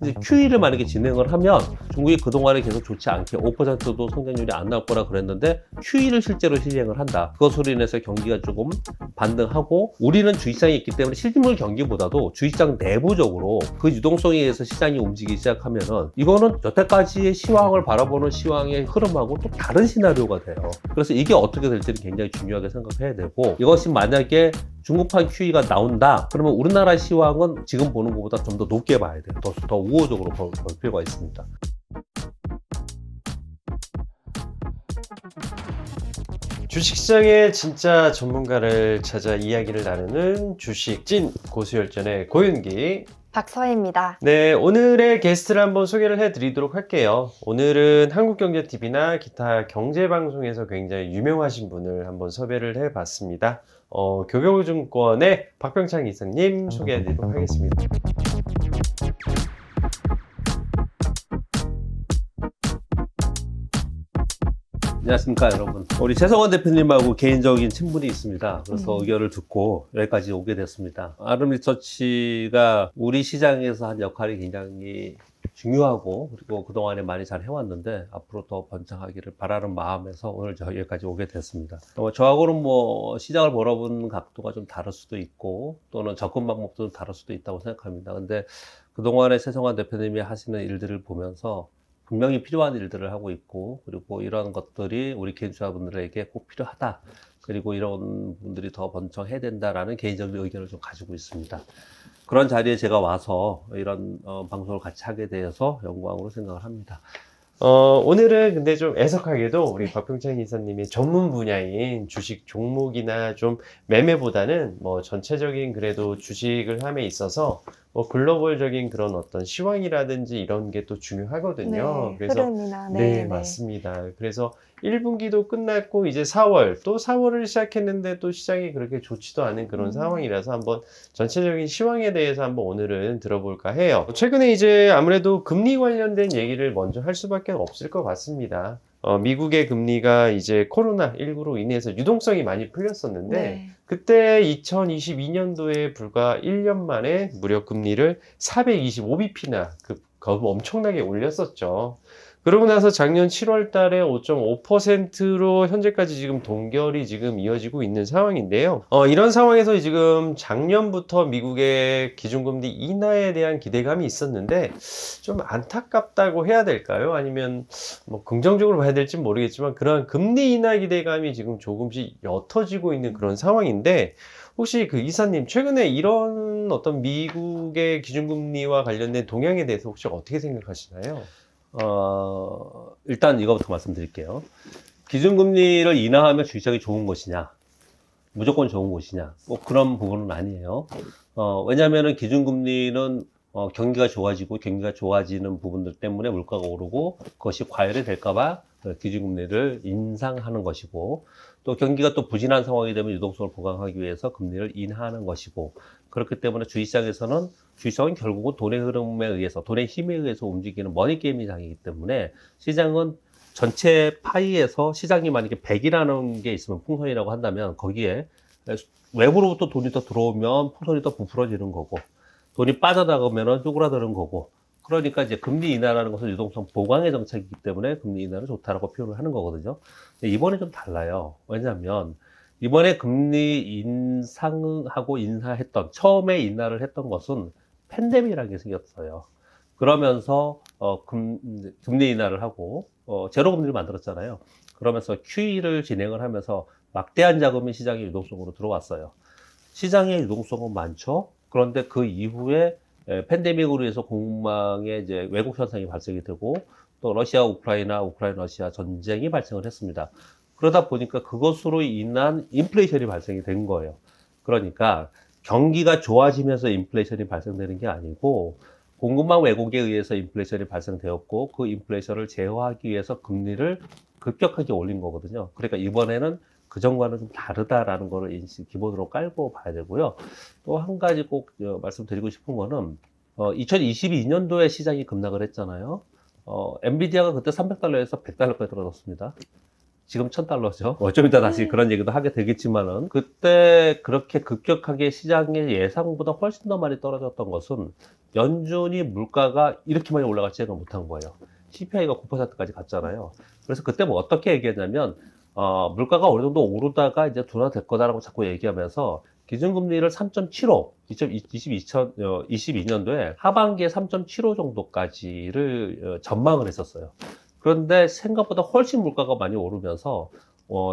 이제 QE를 만약에 진행을 하면 중국이 그동안에 계속 좋지 않게 5%도 성장률이 안 나올 거라 그랬는데 QE를 실제로 시행을 한다. 그것으로 인해서 경기가 조금 반등하고 우리는 주식시장이 있기 때문에 실물 경기보다도 주식시장 내부적으로 그 유동성에 의해서 시장이 움직이기 시작하면은 이거는 여태까지의 시황을 바라보는 시황의 흐름하고 또 다른 시나리오가 돼요. 그래서 이게 어떻게 될지는 굉장히 중요하게 생각해야 되고 이것이 만약에 중국판 QE가 나온다 그러면 우리나라 시황은 지금 보는 것보다 좀 더 높게 봐야 돼요. 더 우호적으로 볼 필요가 있습니다. 주식시장의 진짜 전문가를 찾아 이야기를 나누는 주식찐 고수열전의 고윤기. 박서희입니다. 네, 오늘의 게스트를 한번 소개를 해드리도록 할게요. 오늘은 한국경제TV나 기타 경제방송에서 굉장히 유명하신 분을 한번 섭외를 해봤습니다. 교보증권의 박병창 이사님 소개해드리도록 하겠습니다. 안녕하십니까 여러분. 우리 최성원 대표님하고 개인적인 친분이 있습니다. 그래서 의견을 듣고 여기까지 오게 됐습니다. 아름리서치가 우리 시장에서 한 역할이 굉장히 중요하고 그리고 그동안에 많이 잘 해왔는데 앞으로 더 번창하기를 바라는 마음에서 오늘 여기까지 오게 됐습니다. 저하고는 뭐 시장을 바라보는 각도가 좀 다를 수도 있고 또는 접근 방법도 좀 다를 수도 있다고 생각합니다. 근데 그동안에 최성원 대표님이 하시는 일들을 보면서 분명히 필요한 일들을 하고 있고 그리고 이런 것들이 우리 개인투자분들에게 꼭 필요하다. 그리고 이런 분들이 더 번창해야 된다라는 개인적인 의견을 좀 가지고 있습니다. 그런 자리에 제가 와서 이런 방송을 같이 하게 되어서 영광으로 생각을 합니다. 오늘은 근데 좀 애석하게도 우리 박병창 이사님의 전문 분야인 주식 종목이나 좀 매매보다는 뭐 전체적인 그래도 주식을 함에 있어서 뭐 글로벌적인 그런 어떤 시황이라든지 이런 게 또 중요하거든요. 네, 그래서 흐름이나 네, 맞습니다. 그래서 1분기도 끝났고 이제 4월 또 4월을 시작했는데 또 시장이 그렇게 좋지도 않은 그런 상황이라서 한번 전체적인 시황에 대해서 한번 오늘은 들어볼까 해요. 최근에 이제 아무래도 금리 관련된 얘기를 먼저 할 수밖에 없을 것 같습니다. 미국의 금리가 이제 코로나19로 인해서 유동성이 많이 풀렸었는데 네. 그때 2022년도에 불과 1년 만에 무려 금리를 425bp나 엄청나게 올렸었죠. 그러고 나서 작년 7월 달에 5.5%로 현재까지 지금 동결이 지금 이어지고 있는 상황인데요. 이런 상황에서 지금 작년부터 미국의 기준금리 인하에 대한 기대감이 있었는데 좀 안타깝다고 해야 될까요? 아니면 뭐 긍정적으로 봐야 될지 모르겠지만 그런 금리 인하 기대감이 지금 조금씩 옅어지고 있는 그런 상황인데 혹시 그 이사님 최근에 이런 어떤 미국의 기준금리와 관련된 동향에 대해서 혹시 어떻게 생각하시나요? 일단 이거부터 말씀드릴게요. 기준금리를 인하하면 주식시장이 좋은 것이냐, 무조건 좋은 것이냐, 꼭 그런 부분은 아니에요. 왜냐하면 기준금리는 경기가 좋아지고 경기가 좋아지는 부분들 때문에 물가가 오르고 그것이 과열이 될까봐 기준금리를 인상하는 것이고 또 경기가 또 부진한 상황이 되면 유동성을 보강하기 위해서 금리를 인하하는 것이고 그렇기 때문에 주식시장에서는 주식시장은 결국은 돈의 흐름에 의해서 돈의 힘에 의해서 움직이는 머니게임장이기 때문에 시장은 전체 파이에서 시장이 만약에 100이라는 게 있으면 풍선이라고 한다면 거기에 외부로부터 돈이 더 들어오면 풍선이 더 부풀어지는 거고 돈이 빠져나가면 쪼그라드는 거고 그러니까 이제 금리 인하라는 것은 유동성 보강의 정책이기 때문에 금리 인하는 좋다라고 표현을 하는 거거든요. 근데 이번에 좀 달라요. 왜냐하면 이번에 금리 인상하고 인하했던 처음에 인하를 했던 것은 팬데믹이라는 게 생겼어요. 그러면서 금리 인하를 하고 제로 금리를 만들었잖아요. 그러면서 QE를 진행을 하면서 막대한 자금이 시장의 유동성으로 들어왔어요. 시장의 유동성은 많죠. 그런데 그 이후에 팬데믹으로 해서 공급망에 이제 왜곡 현상이 발생이 되고 또 러시아 러시아 전쟁이 발생을 했습니다. 그러다 보니까 그것으로 인한 인플레이션이 발생이 된 거예요. 그러니까 경기가 좋아지면서 인플레이션이 발생되는 게 아니고 공급망 왜곡에 의해서 인플레이션이 발생되었고 그 인플레이션을 제어하기 위해서 금리를 급격하게 올린 거거든요. 그러니까 이번에는 그전과는 좀 다르다라는 거를 기본으로 깔고 봐야 되고요. 또 한 가지 꼭 말씀드리고 싶은 거는 2022년도에 시장이 급락을 했잖아요. 엔비디아가 그때 $300에서 $100까지 떨어졌습니다. 지금 $1,000죠. 좀 이따 다시 그런 얘기도 하게 되겠지만은, 그때 그렇게 급격하게 시장의 예상보다 훨씬 더 많이 떨어졌던 것은 연준이 물가가 이렇게 많이 올라갈지 예상 못한 거예요. CPI가 9%까지 갔잖아요. 그래서 그때 뭐 어떻게 얘기했냐면, 물가가 어느 정도 오르다가 이제 둔화될 거다라고 자꾸 얘기하면서 기준금리를 3.75, 2022년도에 하반기에 3.75 정도까지를 전망을 했었어요. 그런데 생각보다 훨씬 물가가 많이 오르면서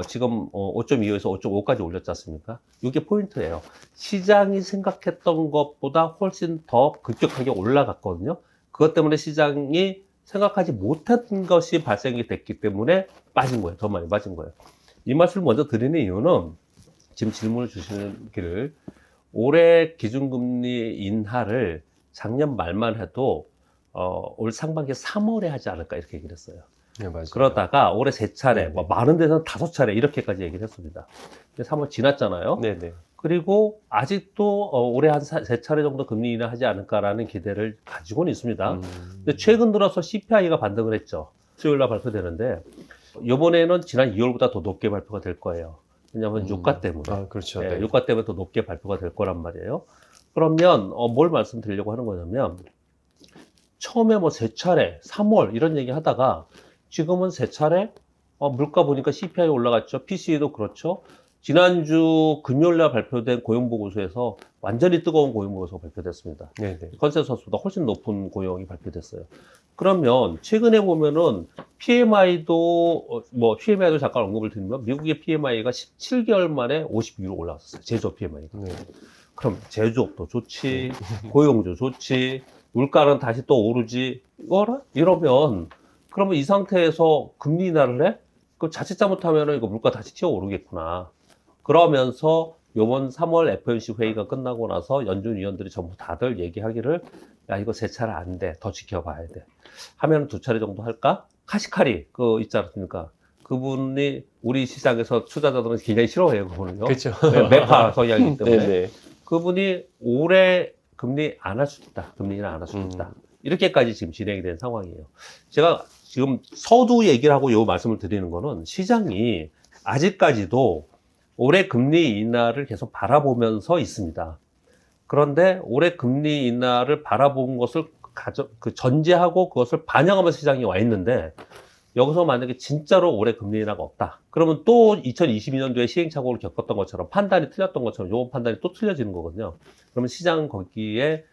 지금 5.25에서 5.5까지 올렸지 않습니까? 이게 포인트예요. 시장이 생각했던 것보다 훨씬 더 급격하게 올라갔거든요. 그것 때문에 시장이 생각하지 못한 것이 발생이 됐기 때문에 빠진 거예요. 더 많이 빠진 거예요. 이 말씀을 먼저 드리는 이유는 지금 질문을 주시기를 올해 기준금리 인하를 작년 말만 해도 올 상반기 3월에 하지 않을까 이렇게 얘기를 했어요. 네, 맞아요. 그러다가 올해 3차례, 네네. 뭐 많은 데서는 5차례 이렇게까지 얘기를 했습니다. 근데 3월 지났잖아요. 네네. 그리고 아직도 올해 한 3차례 정도 금리 인하하지 않을까라는 기대를 가지고는 있습니다. 근데 최근 들어서 CPI가 반등을 했죠. 수요일 날 발표되는데 이번에는 지난 2월보다 더 높게 발표가 될 거예요. 왜냐하면 유가 때문에. 아, 그렇죠. 네, 네. 유가 때문에 더 높게 발표가 될 거란 말이에요. 그러면 뭘 말씀드리려고 하는 거냐면 처음에 뭐 3차례, 3월 이런 얘기 하다가 지금은 3차례 물가 보니까 CPI 올라갔죠. PCE도 그렇죠. 지난주 금요일날 발표된 고용보고서에서 완전히 뜨거운 고용보고서가 발표됐습니다. 네네. 컨센서스보다 훨씬 높은 고용이 발표됐어요. 그러면 최근에 보면은 PMI도 PMI도 잠깐 언급을 드리면 미국의 PMI가 17개월 만에 52로 올라왔었어요. 제조업 PMI가. 네. 그럼 제조업도 좋지, 고용도 좋지, 물가는 다시 또 오르지, 이러면 그러면 이 상태에서 금리 인하를 해? 그 자칫 잘못하면은 이거 물가 다시 튀어 오르겠구나. 그러면서 요번 3월 FOMC 회의가 끝나고 나서 연준 위원들이 전부 다들 얘기하기를 야 이거 3차례 안 돼. 더 지켜봐야 돼. 하면 2차례 정도 할까? 카시카리 있지 않습니까? 그분이 우리 시장에서 투자자들은 굉장히 싫어해요. 그분은요. 그렇죠. 네, 매파 성향이기 때문에. 네네. 그분이 올해 금리 안 할 수도 있다. 금리 인하 안 할 수도 있다. 이렇게까지 지금 진행이 된 상황이에요. 제가 지금 서두 얘기를 하고 요 말씀을 드리는 거는 시장이 아직까지도 올해 금리 인하를 계속 바라보면서 있습니다. 그런데 올해 금리 인하를 바라본 것을 전제하고 그것을 반영하면서 시장이 와 있는데 여기서 만약에 진짜로 올해 금리 인하가 없다. 그러면 또 2022년도에 시행착오를 겪었던 것처럼 판단이 틀렸던 것처럼 요번 판단이 또 틀려지는 거거든요. 그러면 시장은 거기에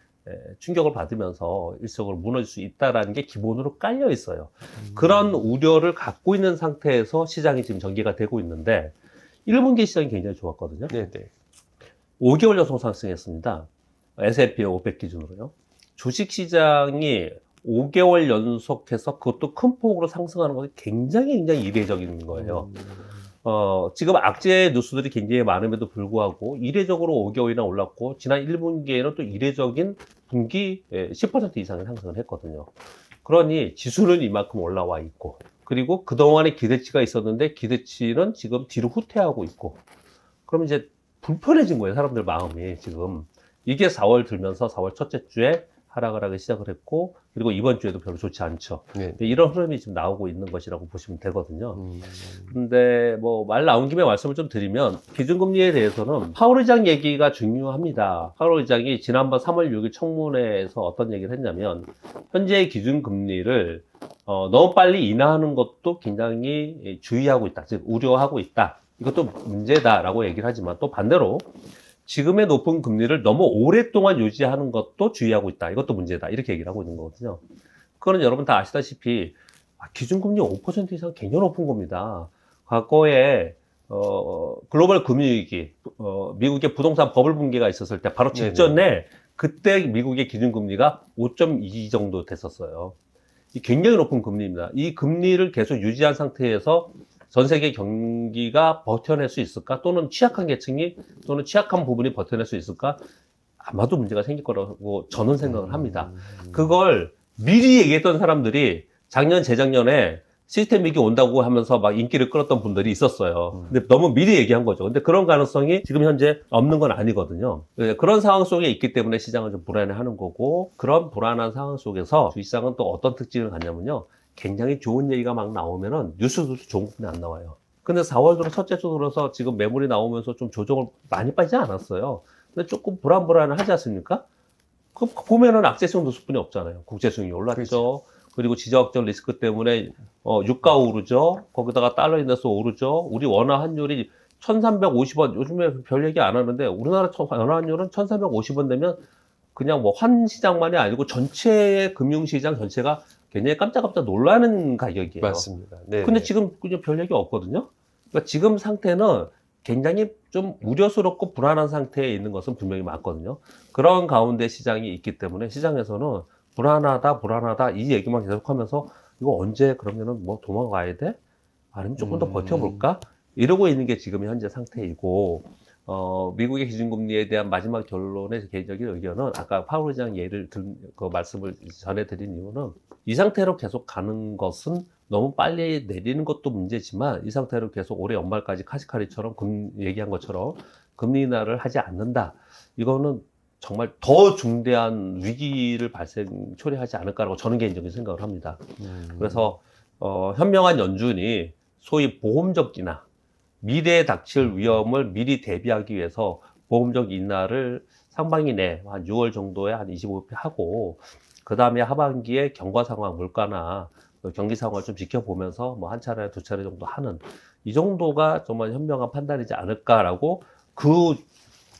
충격을 받으면서 일시적으로 무너질 수 있다는 게 기본으로 깔려 있어요. 그런 우려를 갖고 있는 상태에서 시장이 지금 전개가 되고 있는데 1분기 시장이 굉장히 좋았거든요. 네네. 5개월 연속 상승했습니다. S&P 500 기준으로요. 주식시장이 5개월 연속해서 그것도 큰 폭으로 상승하는 것이 굉장히 이례적인 거예요. 지금 악재 뉴스들이 굉장히 많음에도 불구하고 이례적으로 5개월이나 올랐고 지난 1분기에는 또 이례적인 분기 10% 이상의 상승을 했거든요. 그러니 지수는 이만큼 올라와 있고 그리고 그동안에 기대치가 있었는데 기대치는 지금 뒤로 후퇴하고 있고 그러면 이제 불편해진 거예요. 사람들 마음이 지금. 이게 4월 들면서 4월 첫째 주에 하락을 하기 시작을 했고 그리고 이번 주에도 별로 좋지 않죠. 네. 이런 흐름이 지금 나오고 있는 것이라고 보시면 되거든요. 근데 말 나온 김에 말씀을 좀 드리면 기준금리에 대해서는 파월 의장 얘기가 중요합니다. 파월 의장이 지난번 3월 6일 청문회에서 어떤 얘기를 했냐면 현재의 기준금리를 너무 빨리 인하하는 것도 굉장히 주의하고 있다. 즉 우려하고 있다. 이것도 문제다라고 얘기를 하지만 또 반대로 지금의 높은 금리를 너무 오랫동안 유지하는 것도 주의하고 있다. 이것도 문제다. 이렇게 얘기를 하고 있는 거거든요. 그거는 여러분 다 아시다시피 기준금리 5% 이상 굉장히 높은 겁니다. 과거에 글로벌 금융위기, 미국의 부동산 버블 붕괴가 있었을 때 바로 직전에 그때 미국의 기준금리가 5.2 정도 됐었어요. 굉장히 높은 금리입니다. 이 금리를 계속 유지한 상태에서 전 세계 경기가 버텨낼 수 있을까? 또는 취약한 계층이 또는 취약한 부분이 버텨낼 수 있을까? 아마도 문제가 생길 거라고 저는 생각을 합니다. 그걸 미리 얘기했던 사람들이 작년, 재작년에 시스템 위기 온다고 하면서 막 인기를 끌었던 분들이 있었어요. 근데 너무 미리 얘기한 거죠. 근데 그런 가능성이 지금 현재 없는 건 아니거든요. 그런 상황 속에 있기 때문에 시장은 좀 불안해하는 거고 그런 불안한 상황 속에서 주식시장은 또 어떤 특징을 갖냐면요. 굉장히 좋은 얘기가 막 나오면은 뉴스도 좋은 부분이 안 나와요. 근데 4월 들어 첫째 주 들어서 지금 매물이 나오면서 좀 조정을 많이 빠지지 않았어요. 근데 조금 불안불안하지 않습니까? 그 보면은 악재성 도수뿐이 없잖아요. 국제수익이 올랐죠. 그렇죠. 그리고 지정학적 리스크 때문에 유가 오르죠. 거기다가 달러 인덱스 오르죠. 우리 원화 환율이 1,350원, 요즘에 별 얘기 안 하는데 우리나라 원화 환율은 1,350원 되면 그냥 뭐 환 시장만이 아니고 전체 금융시장 전체가 굉장히 깜짝깜짝 놀라는 가격이에요. 맞습니다. 네. 근데 지금 그냥 별 얘기 없거든요. 그러니까 지금 상태는 굉장히 좀 우려스럽고 불안한 상태에 있는 것은 분명히 맞거든요. 그런 가운데 시장이 있기 때문에 시장에서는 불안하다 이 얘기만 계속하면서 이거 언제 그러면은 뭐 도망가야 돼? 아니면 조금 더 버텨볼까? 이러고 있는 게 지금 현재 상태이고 미국의 기준금리에 대한 마지막 결론의 개인적인 의견은 아까 파월 의장 예를 그 말씀을 전해드린 이유는 이 상태로 계속 가는 것은 너무 빨리 내리는 것도 문제지만 이 상태로 계속 올해 연말까지 카시카리처럼 얘기한 것처럼 금리 인하를 하지 않는다. 이거는 정말 더 중대한 위기를 초래하지 않을까라고 저는 개인적인 생각을 합니다. 그래서 현명한 연준이 소위 보험적 인하, 미래에 닥칠 위험을 미리 대비하기 위해서 보험적 인하를 상반기 내 한 6월 정도에 한 25% 하고 그 다음에 하반기에 경과 상황, 물가나 경기 상황을 좀 지켜보면서 뭐 한 차례, 두 차례 정도 하는 이 정도가 정말 현명한 판단이지 않을까라고 그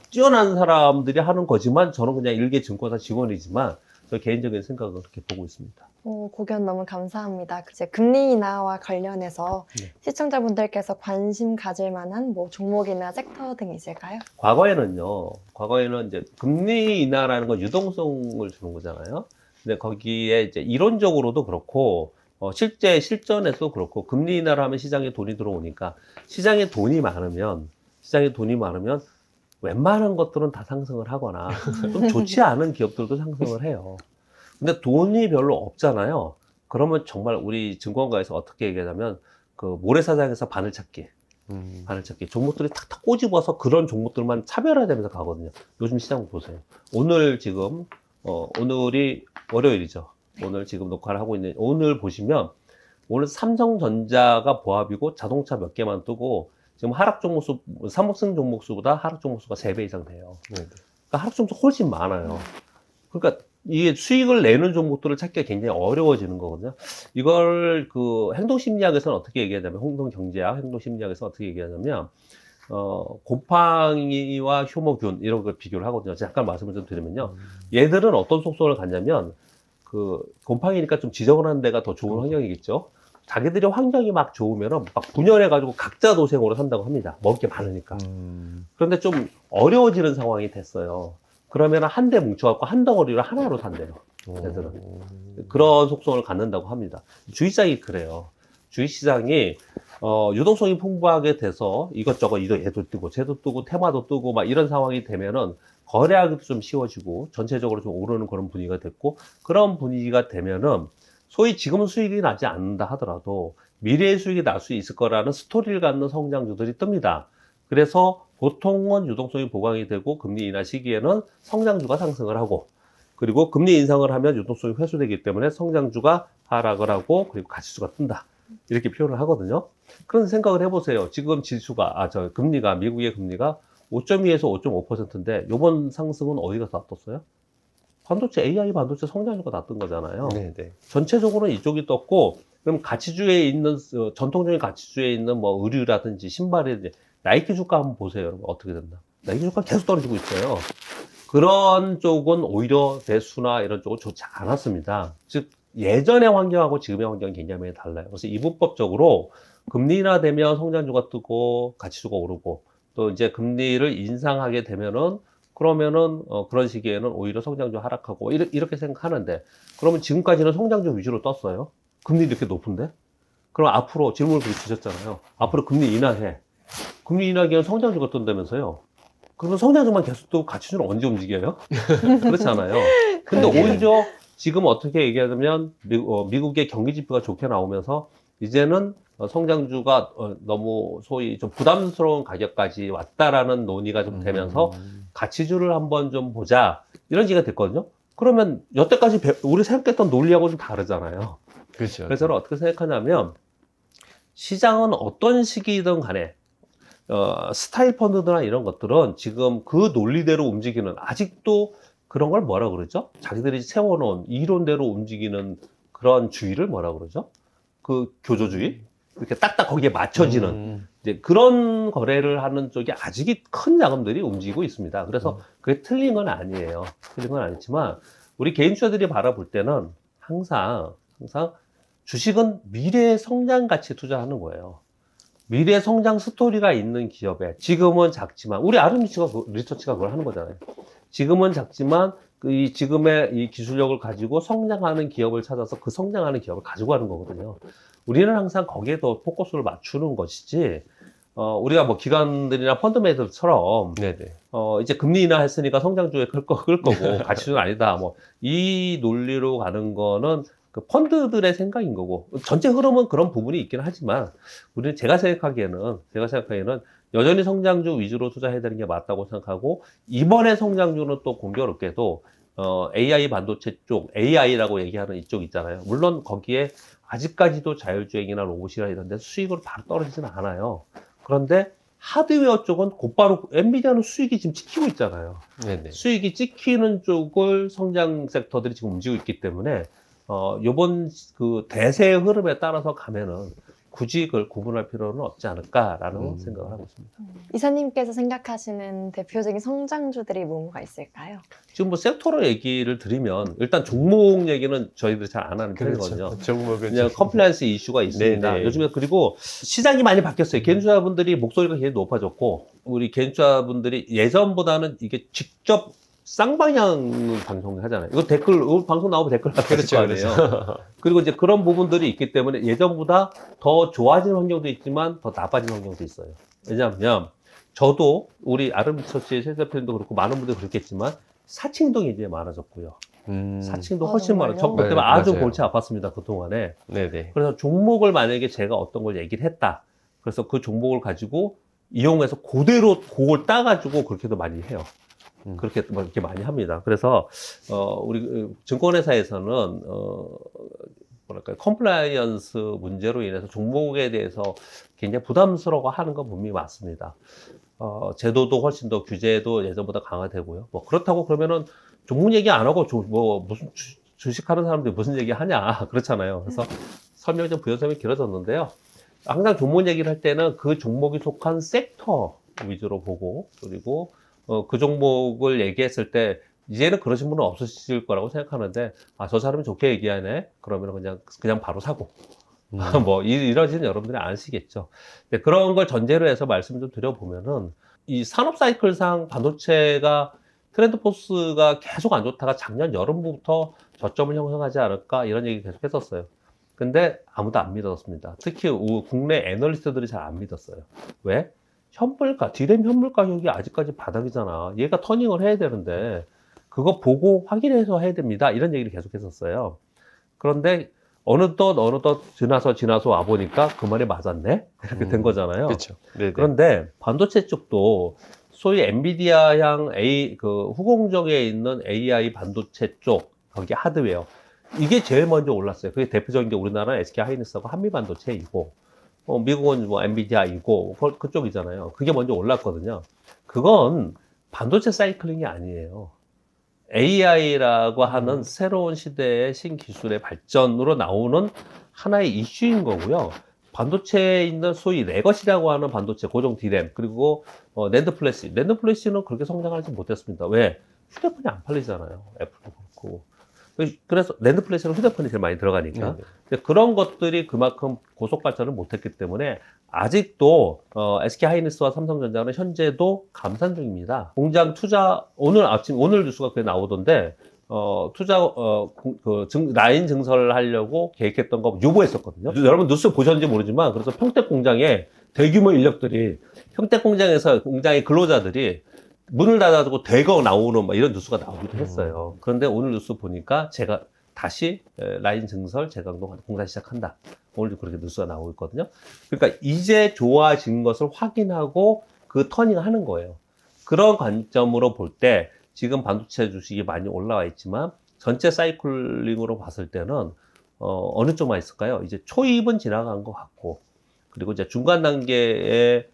뛰어난 사람들이 하는 거지만 저는 그냥 일개 증권사 직원이지만 저 개인적인 생각은 그렇게 보고 있습니다. 고견 너무 감사합니다. 이제 금리 인하와 관련해서 네. 시청자분들께서 관심 가질 만한 뭐 종목이나 섹터 등이 있을까요? 과거에는 이제 금리 인하라는 건 유동성을 주는 거잖아요. 근데 거기에 이제 이론적으로도 그렇고, 실제 실전에서도 그렇고, 금리 인하를 하면 시장에 돈이 들어오니까, 시장에 돈이 많으면 웬만한 것들은 다 상승을 하거나, 좀 좋지 않은 기업들도 상승을 해요. 근데 돈이 별로 없잖아요. 그러면 정말 우리 증권가에서 어떻게 얘기하냐면, 그 모래사장에서 바늘찾기. 종목들이 탁탁 꼬집어서 그런 종목들만 차별화되면서 가거든요. 요즘 시장 보세요. 오늘 지금, 오늘이 월요일이죠. 오늘 지금 녹화를 하고 있는, 오늘 보시면, 오늘 삼성전자가 보합이고 자동차 몇 개만 뜨고, 지금 삼성 종목수보다 하락 종목수가 3배 이상 돼요. 그러니까 하락 종목수 훨씬 많아요. 그러니까 이게 수익을 내는 종목들을 찾기가 굉장히 어려워지는 거거든요. 이걸 그 행동심리학에서는 어떻게 얘기하냐면, 행동경제학, 행동심리학에서 어떻게 얘기하냐면, 곰팡이와 효모균, 이런 걸 비교를 하거든요. 잠깐 말씀을 좀 드리면요. 얘들은 어떤 속성을 갖냐면, 그, 곰팡이니까 좀 지저분한 데가 더 좋은 환경이겠죠. 자기들이 환경이 막 좋으면은 막 분열해가지고 각자 도생으로 산다고 합니다. 먹을 게 많으니까. 그런데 좀 어려워지는 상황이 됐어요. 그러면 한 대 뭉쳐갖고 한 덩어리를 하나로 산대요. 얘들은. 그런 속성을 갖는다고 합니다. 주식시장이 그래요. 주식시장이, 유동성이 풍부하게 돼서 이것저것 얘도 뜨고, 쟤도 뜨고, 테마도 뜨고, 막 이런 상황이 되면은 거래하기도 좀 쉬워지고, 전체적으로 좀 오르는 그런 분위기가 됐고, 그런 분위기가 되면은 소위 지금 수익이 나지 않는다 하더라도 미래의 수익이 날 수 있을 거라는 스토리를 갖는 성장주들이 뜹니다. 그래서 보통은 유동성이 보강이 되고 금리 인하 시기에는 성장주가 상승을 하고 그리고 금리 인상을 하면 유동성이 회수되기 때문에 성장주가 하락을 하고 그리고 가치주가 뜬다. 이렇게 표현을 하거든요. 그런 생각을 해보세요. 지금 금리가, 미국의 금리가 5.2에서 5.5%인데 요번 상승은 어디 가서 떴어요? AI 반도체 성장주가 다 뜬 거잖아요. 네네. 전체적으로는 이쪽이 떴고, 그럼 가치주에 있는, 전통적인 가치주에 있는 뭐 의류라든지 신발이든지, 나이키 주가 한번 보세요. 여러분. 어떻게 된다. 나이키 주가 계속 떨어지고 있어요. 그런 쪽은 오히려 대수나 이런 쪽은 좋지 않았습니다. 즉, 예전의 환경하고 지금의 환경이 굉장히 많이 달라요. 그래서 이분법적으로 금리 인하되면 성장주가 뜨고, 가치주가 오르고, 또 이제 금리를 인상하게 되면은 그러면은 그런 시기에는 오히려 성장주 하락하고 이렇게 생각하는데 그러면 지금까지는 성장주 위주로 떴어요. 금리 이렇게 높은데? 그럼 앞으로 질문을 그렇게 주셨잖아요. 앞으로 금리 인하해. 금리 인하기에는 성장주가 뜬다면서요. 그러면 성장주만 계속 뜨고 가치주는 언제 움직여요? 그렇잖아요. 근데 오히려 지금 어떻게 얘기하자면 미국의 경기 지표가 좋게 나오면서 이제는 성장주가 너무 소위 좀 부담스러운 가격까지 왔다라는 논의가 좀 되면서 가치주를 한번 좀 보자 이런 얘기가 됐거든요. 그러면 여태까지 우리 생각했던 논리하고 좀 다르잖아요. 그렇죠. 그래서 저는 어떻게 생각하냐면 시장은 어떤 시기든 간에 스타일 펀드나 이런 것들은 지금 그 논리대로 움직이는, 아직도 그런 걸 뭐라 그러죠? 자기들이 세워놓은 이론대로 움직이는 그런 주의를 뭐라 그러죠? 그 교조주의? 이렇게 딱딱 거기에 맞춰지는 이제 그런 거래를 하는 쪽이 아직이 큰 자금들이 움직이고 있습니다. 그래서 그게 틀린 건 아니에요. 틀린 건 아니지만 우리 개인 투자들이 바라볼 때는 항상 주식은 미래의 성장 가치에 투자하는 거예요. 미래 성장 스토리가 있는 기업에, 지금은 작지만, 우리 리서치가 그걸 하는 거잖아요. 지금은 작지만 이 지금의 이 기술력을 가지고 성장하는 기업을 찾아서 그 성장하는 기업을 가지고 가는 거거든요. 우리는 항상 거기에 더 포커스를 맞추는 것이지, 우리가 뭐 기관들이나 펀드 매니저처럼 네네. 이제 금리 인하했으니까 성장주에 끌 거고 가치주는 아니다. 뭐 이 논리로 가는 거는 그 펀드들의 생각인 거고, 전체 흐름은 그런 부분이 있긴 하지만 우리는 제가 생각하기에는 여전히 성장주 위주로 투자해야 되는 게 맞다고 생각하고, 이번에 성장주는 또 공교롭게도 AI 반도체 쪽, AI라고 얘기하는 이쪽 있잖아요. 물론 거기에 아직까지도 자율주행이나 로봇이나 이런 데 수익으로 바로 떨어지지는 않아요. 그런데 하드웨어 쪽은 곧바로 엔비디아는 수익이 지금 찍히고 있잖아요. 네네. 수익이 찍히는 쪽을 성장 섹터들이 지금 움직이고 있기 때문에 요번 그 대세의 흐름에 따라서 가면은 굳이 그걸 구분할 필요는 없지 않을까라는 생각을 하고 있습니다. 이사님께서 생각하시는 대표적인 성장주들이 뭐가 있을까요? 지금 뭐 섹터로 얘기를 드리면 일단 종목 얘기는 저희들이 잘 안 하는 편이거든요. 종목은 그냥 컴플라이언스 이슈가 있습니다. 네네. 요즘에 그리고 시장이 많이 바뀌었어요. 개인투자분들이 목소리가 굉장히 높아졌고, 우리 개인투자분들이 예전보다는 이게 직접 쌍방향 방송을 하잖아요. 이거 방송 나오면 댓글 달릴 거 아니에요. 그리고 이제 그런 부분들이 있기 때문에 예전보다 더 좋아지는 환경도 있지만 더 나빠지는 환경도 있어요. 왜냐하면 저도 우리 아름리서치의 최 대표님도 그렇고 많은 분들이 그렇겠지만 사칭동이 이제 많아졌고요. 사칭도 훨씬 정말요? 많아요. 정부 때문에 네, 아주 맞아요. 골치 아팠습니다. 그동안에. 네네. 그래서 종목을 만약에 제가 어떤 걸 얘기를 했다. 그래서 그 종목을 가지고 이용해서 그대로 그걸 따가지고 그렇게도 많이 해요. 그렇게 뭐 이렇게 많이 합니다. 그래서 우리 증권회사에서는 뭐랄까요, 컴플라이언스 문제로 인해서 종목에 대해서 굉장히 부담스러워하는 건 분명히 맞습니다. 제도도 훨씬 더 규제도 예전보다 강화되고요. 뭐 그렇다고 그러면은 종목 얘기 안 하고 무슨 주식하는 사람들이 무슨 얘기 하냐 그렇잖아요. 그래서 설명이 좀 부연설명이 길어졌는데요. 항상 종목 얘기를 할 때는 그 종목이 속한 섹터 위주로 보고, 그리고 그 종목을 얘기했을 때 이제는 그러신 분은 없으실 거라고 생각하는데, 저 사람이 좋게 얘기하네 그러면 그냥 바로 사고 뭐 이러지는 여러분들이 아시겠죠. 근데 그런 걸 전제로 해서 말씀을 좀 드려보면은, 이 산업 사이클상 반도체가 트렌드 포스가 계속 안 좋다가 작년 여름부터 저점을 형성하지 않을까 이런 얘기 계속 했었어요. 근데 아무도 안 믿었습니다. 특히 국내 애널리스트들이 잘 안 믿었어요. 왜? 디램 현물 가격이 아직까지 바닥이잖아. 얘가 터닝을 해야 되는데 그거 보고 확인해서 해야 됩니다. 이런 얘기를 계속 했었어요. 그런데 어느덧 지나서 와보니까 그 말이 맞았네? 이렇게 된 거잖아요. 그렇죠. 네네. 그런데 반도체 쪽도 소위 엔비디아향 후공정에 있는 AI 반도체 쪽, 거기 하드웨어, 이게 제일 먼저 올랐어요. 그게 대표적인 게 우리나라 SK 하이닉스하고 한미반도체이고, 미국은 뭐 엔비디아이고 그쪽이잖아요. 그게 먼저 올랐거든요. 그건 반도체 사이클링이 아니에요. AI라고 하는 새로운 시대의 신기술의 발전으로 나오는 하나의 이슈인 거고요. 반도체에 있는 소위 레거시라고 하는 반도체, 고정 디램, 그리고 낸드 플래시는 그렇게 성장하지 못했습니다. 왜? 휴대폰이 안 팔리잖아요. 애플도 그렇고. 그래서 낸드 플래시는 휴대폰이 제일 많이 들어가니까. 근데 그런 것들이 그만큼 고속 발전을 못했기 때문에 아직도 SK 하이닉스와 삼성전자는 현재도 감산 중입니다. 공장 투자, 오늘 뉴스가 그게 나오던데, 라인 증설을 하려고 계획했던 거 유보했었거든요. 여러분 뉴스 보셨는지 모르지만, 그래서 평택 공장에 대규모 인력들이, 평택 공장에서 공장의 근로자들이 문을 닫아두고 대거 나오는 이런 뉴스가 나오기도 했어요. 그런데 오늘 뉴스 보니까 제가 다시 라인 증설 재강동 공사 시작한다. 오늘도 그렇게 뉴스가 나오고 있거든요. 그러니까 이제 좋아진 것을 확인하고 그 터닝을 하는 거예요. 그런 관점으로 볼 때 지금 반도체 주식이 많이 올라와 있지만 전체 사이클링으로 봤을 때는 어느 쪽만 있을까요? 이제 초입은 지나간 것 같고, 그리고 이제 중간 단계에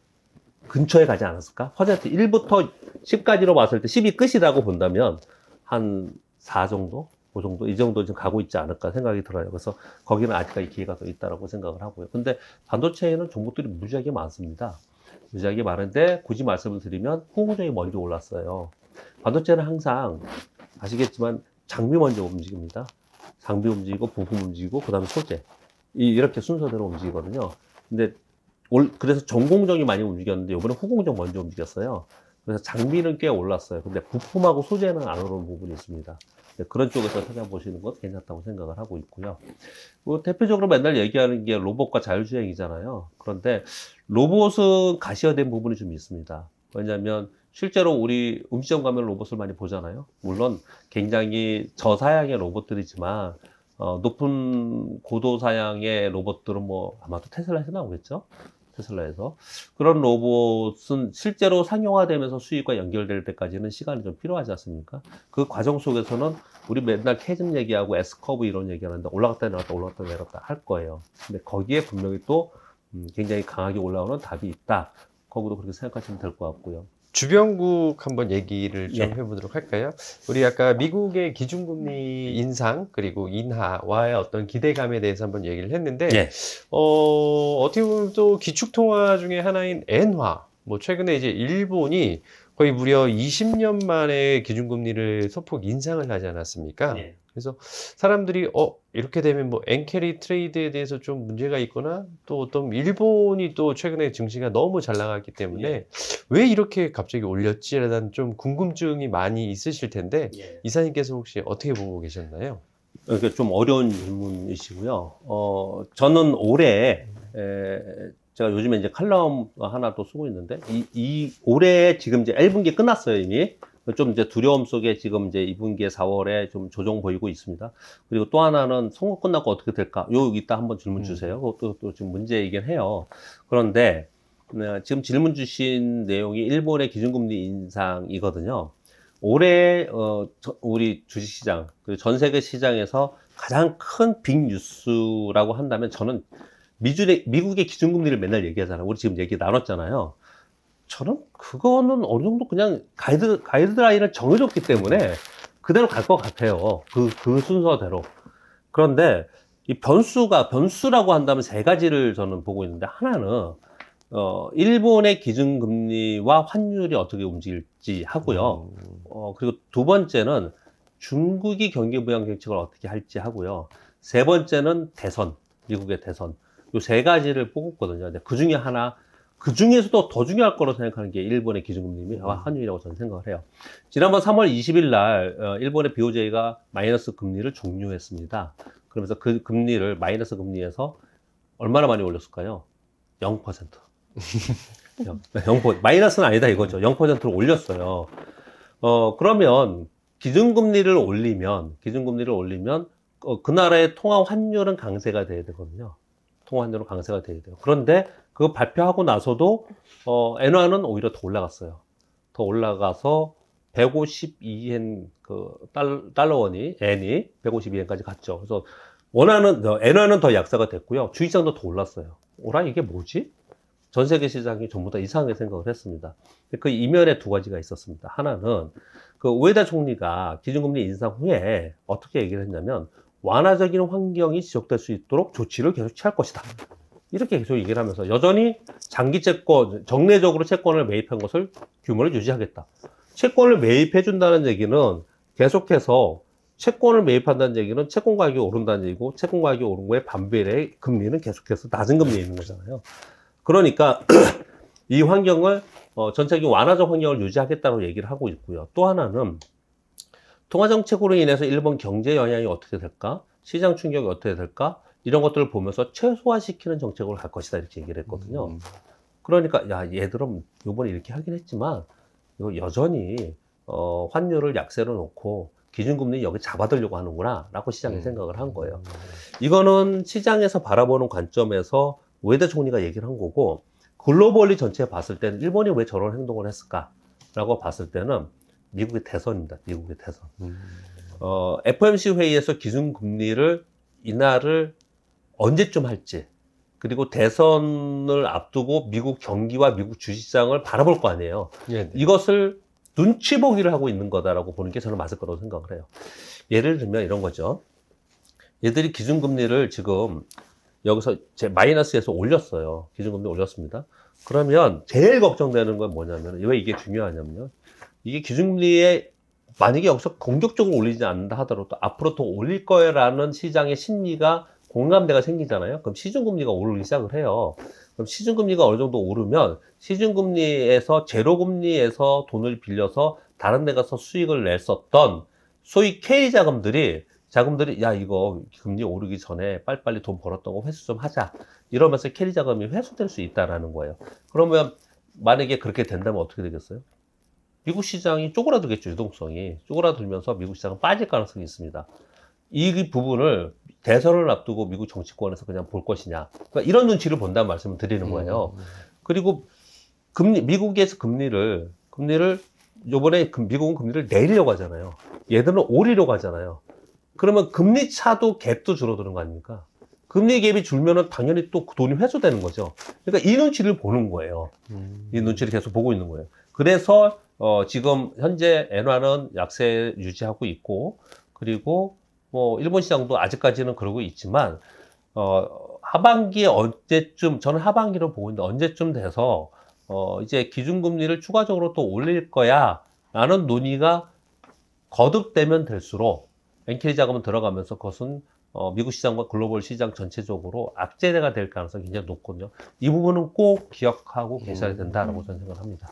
근처에 가지 않았을까? 퍼센트 1부터 10까지로 봤을 때 10이 끝이라고 본다면 한 4 정도? 5 정도? 이 정도 지금 가고 있지 않을까 생각이 들어요. 그래서 거기는 아직까지 기회가 더 있다라고 생각을 하고요. 근데 반도체에는 종목들이 무지하게 많습니다. 무지하게 많은데 굳이 말씀을 드리면 후공정이 먼저 올랐어요. 반도체는 항상 아시겠지만 장비 먼저 움직입니다. 장비 움직이고 부품 움직이고 그 다음에 소재 이렇게 순서대로 움직이거든요. 근데 그래서 전공정이 많이 움직였는데 이번에 후공정 먼저 움직였어요. 그래서 장비는 꽤 올랐어요. 근데 부품하고 소재는 안 오르는 부분이 있습니다. 그런 쪽에서 찾아보시는 것 괜찮다고 생각을 하고 있고요. 대표적으로 맨날 얘기하는 게 로봇과 자율주행이잖아요. 그런데 로봇은 가시화된 부분이 좀 있습니다. 왜냐하면 실제로 우리 음식점 가면 로봇을 많이 보잖아요. 물론 굉장히 저사양의 로봇들이지만 높은 고도 사양의 로봇들은 뭐 아마도 테슬라에서 나오겠죠. 테슬라에서 그런 로봇은 실제로 상용화되면서 수익과 연결될 때까지는 시간이 좀 필요하지 않습니까? 그 과정 속에서는 우리 맨날 캐즘 얘기하고 S커브 이런 얘기하는데 올라갔다 내렸다 올라갔다 내렸다 할 거예요. 근데 거기에 분명히 또 굉장히 강하게 올라오는 답이 있다. 거기도 그렇게 생각하시면 될 것 같고요. 주변국 한번 얘기를 좀 예. 해보도록 할까요? 우리 아까 미국의 기준금리 인상 그리고 인하와의 어떤 기대감에 대해서 한번 얘기를 했는데 예. 어떻게 보면 또 기축통화 중에 하나인 엔화 뭐 최근에 이제 일본이 거의 무려 20년 만에 기준금리를 소폭 인상을 하지 않았습니까? 예. 그래서 사람들이 이렇게 되면 뭐 엔캐리 트레이드에 대해서 좀 문제가 있거나 또 어떤 일본이 또 최근에 증시가 너무 잘 나갔기 때문에 예. 왜 이렇게 갑자기 올렸지라는 좀 궁금증이 많이 있으실 텐데 예. 이사님께서 혹시 어떻게 보고 계셨나요? 이게 좀 어려운 질문이시고요. 저는 올해 제가 요즘에 이제 칼럼 하나 또 쓰고 있는데 이 올해 지금 이제 1분기 끝났어요 이미. 좀 이제 두려움 속에 지금 이제 2분기에 4월에 좀 조정 보이고 있습니다. 그리고 또 하나는 선거 끝나고 어떻게 될까? 이따 한번 질문 주세요. 그것도 또 지금 문제이긴 해요. 그런데 지금 질문 주신 내용이 일본의 기준금리 인상이거든요. 올해 우리 주식시장 그리고 전 세계 시장에서 가장 큰 빅 뉴스라고 한다면 저는 미국의 기준금리를 맨날 얘기하잖아요. 우리 지금 얘기 나눴잖아요. 저는 그거는 어느 정도 그냥 가이드라인을 정해줬기 때문에 그대로 갈 것 같아요. 그 순서대로. 그런데 이 변수라고 한다면 세 가지를 저는 보고 있는데 하나는 일본의 기준금리와 환율이 어떻게 움직일지 하고요. 그리고 두 번째는 중국이 경기 부양 정책을 어떻게 할지 하고요. 세 번째는 미국의 대선. 이 세 가지를 뽑았거든요. 그 중에 하나, 그 중에서도 더 중요할 거라고 생각하는 게 일본의 기준금리와 환율이라고 저는 생각을 해요. 지난번 3월 20일 날 일본의 BOJ가 마이너스 금리를 종료했습니다. 그러면서 그 금리를 마이너스 금리에서 얼마나 많이 올렸을까요? 0%. 0%. 마이너스는 아니다 이거죠. 0%로 올렸어요. 그러면 기준금리를 올리면 그 나라의 통화 환율은 강세가 돼야 되거든요. 통화 환율은 강세가 돼야 돼요. 그런데 그거 발표하고 나서도 엔화는 오히려 더 올라갔어요. 더 올라가서 152엔 달러원이 엔이 152엔까지 갔죠. 그래서 엔화는 더 약세가 됐고요. 주식시장도 더 올랐어요. 이게 뭐지? 전 세계 시장이 전부 다 이상하게 생각을 했습니다. 그 이면에 두 가지가 있었습니다. 하나는 그 우에다 총리가 기준금리 인상 후에 어떻게 얘기를 했냐면 완화적인 환경이 지속될 수 있도록 조치를 계속 취할 것이다. 이렇게 계속 얘기를 하면서 여전히 장기 채권, 정례적으로 채권을 매입한 것을 규모를 유지하겠다. 채권을 매입해준다는 얘기는 계속해서 채권을 매입한다는 얘기는 채권 가격이 오른다는 얘기고 채권 가격이 오른 거에 반비례 금리는 계속해서 낮은 금리에 있는 거잖아요. 그러니까 이 환경을 전체적인 완화적 환경을 유지하겠다고 얘기를 하고 있고요. 또 하나는 통화정책으로 인해서 일본 경제 영향이 어떻게 될까? 시장 충격이 어떻게 될까? 이런 것들을 보면서 최소화시키는 정책으로 갈 것이다 이렇게 얘기를 했거든요. 그러니까 얘들은 이번에 이렇게 하긴 했지만 이거 여전히 환율을 약세로 놓고 기준금리 여기 잡아두려고 하는구나 라고 시장이 생각을 한 거예요. 이거는 시장에서 바라보는 관점에서 우에다 총리가 얘기를 한 거고 글로벌리 전체에 봤을 때는 일본이 왜 저런 행동을 했을까 라고 봤을 때는 미국의 대선입니다. 미국의 대선. FOMC 회의에서 기준금리를 인하를 언제쯤 할지 그리고 대선을 앞두고 미국 경기와 미국 주식시장을 바라볼 거 아니에요. 네. 이것을 눈치 보기를 하고 있는 거다라고 보는 게 저는 맞을 거라고 생각을 해요. 예를 들면 이런 거죠. 얘들이 기준금리를 지금 여기서 마이너스에서 올렸어요. 기준금리 올렸습니다. 그러면 제일 걱정되는 건 뭐냐면, 왜 이게 중요하냐면요. 이게 기준금리에 만약에 여기서 공격적으로 올리지 않는다 하더라도 앞으로 더 올릴 거라는 시장의 심리가 공감대가 생기잖아요. 그럼 시중금리가 오르기 시작을 해요. 그럼 시중금리가 어느 정도 오르면 시중금리에서 제로금리에서 돈을 빌려서 다른 데 가서 수익을 냈었던 소위 캐리 자금들이 야 이거 금리 오르기 전에 빨리빨리 돈 벌었던 거 회수 좀 하자 이러면서 캐리 자금이 회수될 수 있다라는 거예요. 그러면 만약에 그렇게 된다면 어떻게 되겠어요? 미국 시장이 쪼그라들겠죠. 유동성이 쪼그라들면서 미국 시장은 빠질 가능성이 있습니다. 이 부분을 대선을 앞두고 미국 정치권에서 그냥 볼 것이냐, 그러니까 이런 눈치를 본다는 말씀을 드리는 거예요. 그리고 미국에서 금리를 요번에 미국은 금리를 내리려고 하잖아요. 얘들은 오리려고 하잖아요. 그러면 금리 차도 갭도 줄어드는 거 아닙니까? 금리 갭이 줄면은 당연히 또 돈이 회수되는 거죠. 그러니까 이 눈치를 보는 거예요. 이 눈치를 계속 보고 있는 거예요. 그래서 지금 현재 엔화는 약세 유지하고 있고, 그리고 뭐 일본 시장도 아직까지는 그러고 있지만 하반기에 언제쯤, 저는 하반기로 보고 있는데 언제쯤 돼서 이제 기준금리를 추가적으로 또 올릴 거야 라는 논의가 거듭되면 될수록 엔캐리 자금은 들어가면서 그것은 미국 시장과 글로벌 시장 전체적으로 악재가 될 가능성이 굉장히 높거든요. 이 부분은 꼭 기억하고 계셔야 된다라고 저는 생각을 합니다.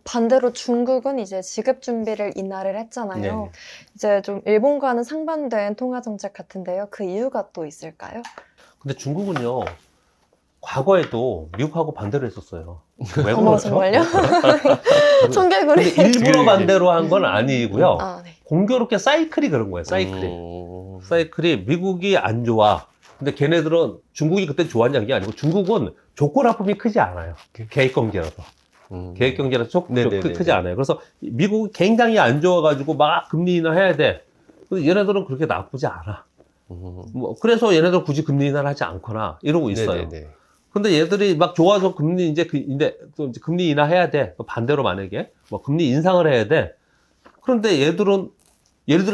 반대로 중국은 이제 지급 준비를 인하를 했잖아요. 네. 이제 좀 일본과는 상반된 통화 정책 같은데요. 그 이유가 또 있을까요? 근데 중국은요, 과거에도 미국하고 반대로 했었어요. 왜 어머, 그렇죠? 정말요? 청개구리. 근데 일부러 반대로 한 건 아니고요. 아, 네. 공교롭게 사이클이 그런 거예요. 사이클이 미국이 안 좋아. 근데 걔네들은 중국이 그때 좋았냐는 게 아니고 중국은 조건 아픔이 크지 않아요. 계획 경제라서. 계획 경제라서 크지 않아요. 그래서 미국이 굉장히 안 좋아가지고 막 금리 인하해야 돼. 근데 얘네들은 그렇게 나쁘지 않아. 뭐 그래서 얘네들 굳이 금리 인하를 하지 않거나 이러고 있어요. 근데 얘들이 막 좋아서 이제 금리 인하해야 돼. 반대로 만약에 뭐 금리 인상을 해야 돼. 그런데 얘들은